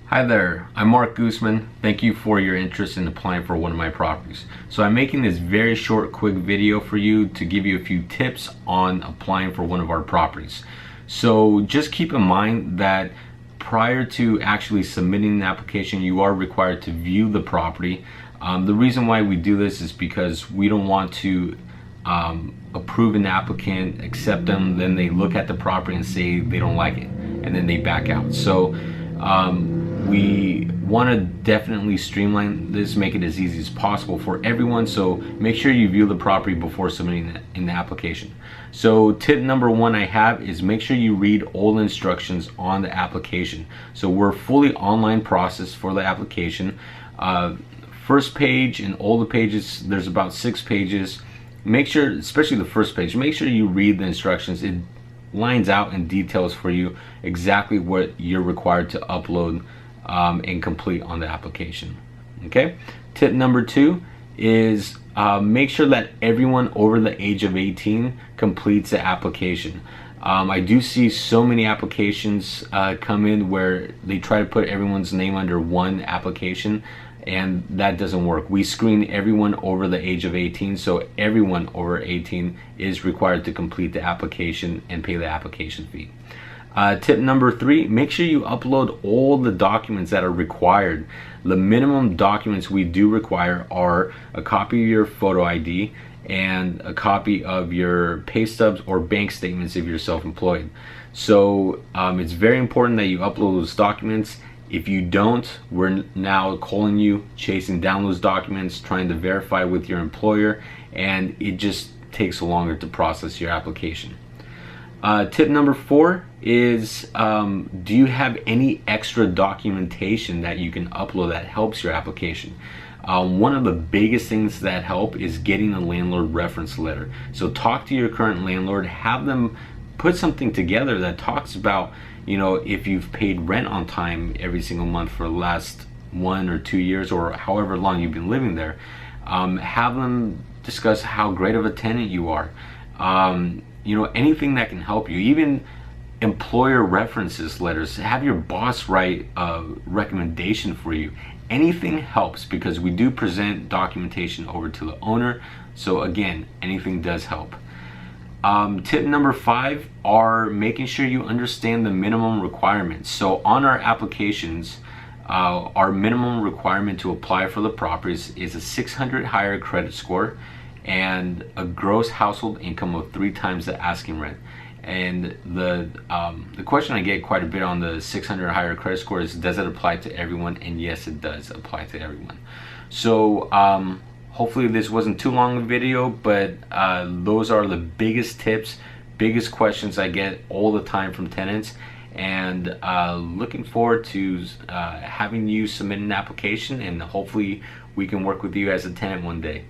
Hi there, I'm Marc Guzman. Thank you for your interest in applying for one of my properties. So I'm making this very short, quick video for you to give you a few tips on applying for one of our properties. So just keep in mind that prior to actually submitting an application, you are required to view the property. The reason why we do this is because we don't want to approve an applicant, accept them, then they look at the property and say they don't like it, and then they back out. So we want to definitely streamline this, make it as easy as possible for everyone. So make sure you view the property before submitting in the application. So tip number one I have is make sure you read all the instructions on the application. So we're fully online process for the application. First page and all the pages, there's about 6 pages. Make sure, especially the first page, make sure you read the instructions. It lines out in details for you exactly what you're required to upload and complete on the application. Okay. Tip number 2 is make sure that everyone over the age of 18 completes the application. I do see so many applications come in where they try to put everyone's name under one application, and that doesn't work. We screen everyone over the age of 18, so everyone over 18 is required to complete the application and pay the application fee. Tip number 3, make sure you upload all the documents that are required. The minimum documents we do require are a copy of your photo ID and a copy of your pay stubs or bank statements if you're self-employed. So it's very important that you upload those documents. If you don't, we're now calling you, chasing down those documents, trying to verify with your employer, and it just takes longer to process your application. Tip number 4 is do you have any extra documentation that you can upload that helps your application? One of the biggest things that help is getting a landlord reference letter. So talk to your current landlord, have them put something together that talks about, you know, if you've paid rent on time every single month for the last 1 or 2 years or however long you've been living there. Have them discuss how great of a tenant you are. You know, anything that can help you. Even employer references letters. Have your boss write a recommendation for you. Anything helps, because we do present documentation over to the owner. So again, anything does help. Tip number 5 are making sure you understand the minimum requirements. So on our applications, our minimum requirement to apply for the properties is a 600 higher credit score and a gross household income of 3 times the asking rent. And the question I get quite a bit on the 600 higher credit score is, does it apply to everyone? And yes, it does apply to everyone. So hopefully this wasn't too long a video, but those are the biggest tips, biggest questions I get all the time from tenants, and looking forward to having you submit an application, and hopefully we can work with you as a tenant one day.